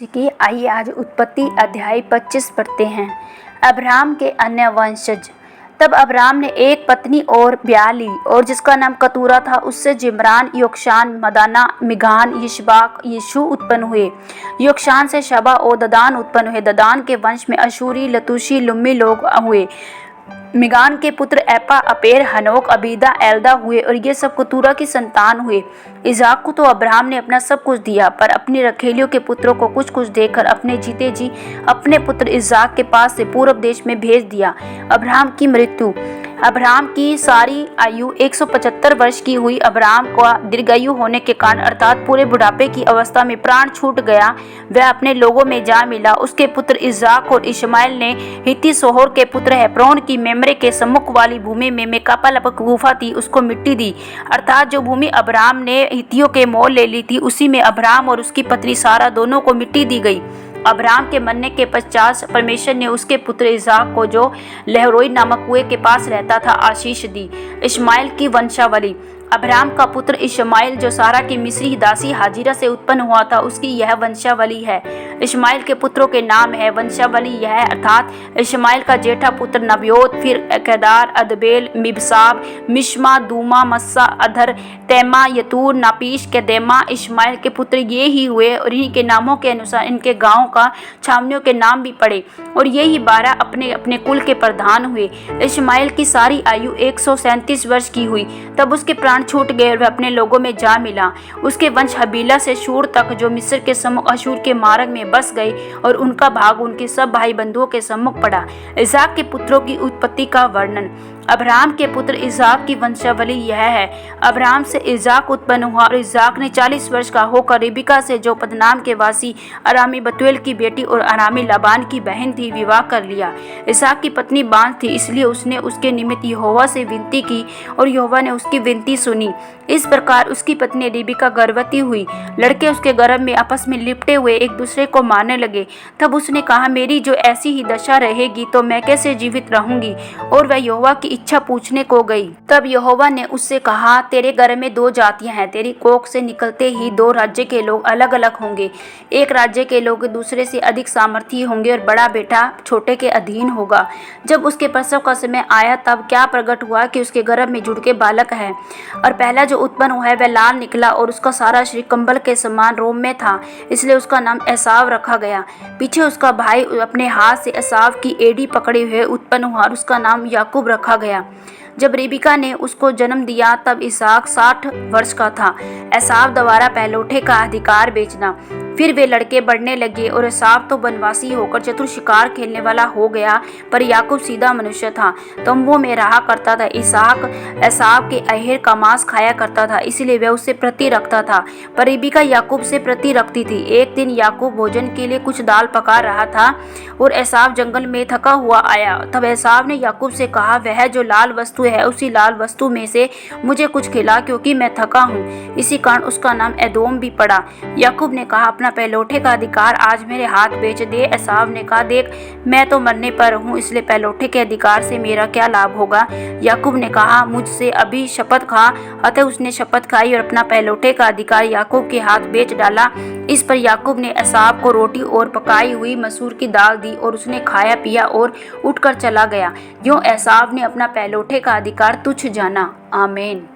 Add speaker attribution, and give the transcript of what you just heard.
Speaker 1: कि आइए आज उत्पत्ति अध्याय 25 पढ़ते हैं। अब्राम के अन्य वंशज। तब अब्राम ने एक पत्नी और ब्याह ली और जिसका नाम कतूरा था। उससे जिम्रान, योक्षान, मदाना, मिघान, यिशबाक, यीशु उत्पन्न हुए। योक्षान से शबा और ददान उत्पन्न हुए। ददान के वंश में अशूरी, लतूशी, लुम्मी लोग हुए। मिगान के पुत्र एपा, अपेर, हनोक, अबीदा, एल्दा हुए और ये सब कतूरा की संतान हुए। इज़ाक को तो अब्राहम ने अपना सब कुछ दिया, पर अपनी रखेलियों के पुत्रों को कुछ कुछ देकर अपने जीते जी अपने पुत्र इज़ाक के पास से पूर्व देश में भेज दिया। अब्राहम की मृत्यु। अब्राहम की सारी आयु 175 वर्ष की हुई। अब्राहम का दीर्घायु होने के कारण अर्थात पूरे बुढ़ापे की अवस्था में प्राण छूट गया। वह अपने लोगों में जा मिला। उसके पुत्र इज़ाक और इश्माएल ने हित्ती सोहर के पुत्र हेब्रोन की मेम्रे के सम्मुख वाली भूमि में मेकापालपक गुफा थी, उसको मिट्टी दी। अर्थात जो भूमि अब्राहम ने हित्तियों के मोल ले ली थी, उसी में अब्राहम और उसकी पत्नी सारा दोनों को मिट्टी दी गई। अब्राहम के मरने के पश्चात परमेश्वर ने उसके पुत्र इज़ाक को, जो लहरोई नामक कुएं के पास रहता था, आशीष दी। इश्माएल की वंशावली। अब्राहम का पुत्र इश्माएल, जो सारा की मिस्री दासी हाजिरा से उत्पन्न हुआ था, उसकी यह वंशावली है। इश्माएल के पुत्रों के नाम है, वंशावली यह है, अर्थात इश्माएल का जेठा पुत्र नब्योत, फिर केदार, अदबेल, मिबसाब, मिश्मा, दूमा, मस्सा, अधर, तैमा, यतूर, नापीश, केदेमा। इश्माएल के पुत्र ये ही हुए और इन्हीं के नामों के अनुसार इनके गाँव का छावनियों के नाम भी पड़े और ये ही 12 अपने अपने कुल के प्रधान हुए। इश्माएल की सारी आयु 137 वर्ष की हुई। तब उसके प्राण छूट गए और वह अपने लोगों में जा मिला। उसके वंश हबीला से शूर तक, जो मिस्र के सम्मुख अशूर के मार्ग में बस गए, और उनका भाग उनके सब भाई बंधुओं के सम्मुख पड़ा। इज़ाक के पुत्रों की उत्पत्ति का वर्णन। अब्राहम के पुत्र इज़ाक की वंशावली यह है। अब्राहम से इज़ाक उत्पन्न हुआ और इज़ाक ने 40 वर्ष का होकर रिबिका से, जो पदनाम के वासी अरामी बतूएल की बेटी और अरामी लाबान की बहन थी, विवाह कर लिया। इज़ाक की पत्नी बांझ थी, इसलिए उसने उसके निमित्त यहोवा से विनती की और यहोवा ने उसकी विनती सुनी। इस प्रकार उसकी पत्नी रिबिका गर्भवती हुई। लड़के उसके गर्भ में आपस में लिपटे हुए एक दूसरे को मारने लगे। तब उसने कहा, मेरी जो ऐसी ही दशा रहेगी तो मैं कैसे जीवित रहूंगी? और वह यहोवा की इच्छा पूछने को गई। तब यहोवा ने उससे कहा, तेरे गर्भ में 2 जातियां हैं, तेरी कोख से निकलते ही 2 राज्य के लोग अलग अलग होंगे। एक राज्य के लोग दूसरे से अधिक सामर्थी होंगे और बड़ा बेटा छोटे के अधीन होगा। जब उसके प्रसव का समय आया, तब क्या प्रकट हुआ कि उसके गर्भ में जुड़के बालक है, और पहला जो उत्पन्न हुआ है वह लाल निकला और उसका सारा शरीर कंबल के समान रोम में था, इसलिए उसका नाम एसाव रखा गया। पीछे उसका भाई अपने हाथ से एसाव की एड़ी पकड़े हुए उत्पन्न हुआ और उसका नाम याकूब रखा गया। जब रिबिका ने उसको जन्म दिया, तब इसहाक 60 वर्ष का था। एसाव द्वारा पहलौठे का अधिकार बेचना। फिर वे लड़के बढ़ने लगे और एसाव तो वनवासी होकर चतुर शिकार खेलने वाला हो गया, पर याकूब सीधा मनुष्य था, तंबू में रहा करता था। इसहाक एसाव के अहेर का मांस खाया करता था, इसलिए वह उससे प्रति रखता था, पर रिबिका याकूब से प्रति रखती थी। एक दिन याकूब भोजन के लिए कुछ दाल पका रहा था और एसाव जंगल में थका हुआ आया। तब एसाव ने याकूब से कहा, वह जो लाल वस्तु है, उसी लाल वस्तु में से मुझे कुछ खिला, क्योंकि मैं थका हूँ। इसी कारण उसका नाम एदोम भी पड़ा। याकूब ने कहा, अपना पहलौठे का अधिकार आज मेरे हाथ बेच दे। एसाव ने कहा, देख, मैं तो मरने पर हूँ, इसलिए पहलौठे के अधिकार से मेरा क्या लाभ होगा? याकूब ने कहा, मुझसे अभी शपथ खा। अतः उसने शपथ खाई और अपना पहलौठे का अधिकार याकूब के हाथ बेच डाला। इस पर याकूब ने एसाव को रोटी और पकाई हुई मसूर की दाल दी और उसने खाया पिया और उठकर चला गया। यूं एसाव ने अपना पहलौठे का अधिकार तुच्छ जाना। आमीन।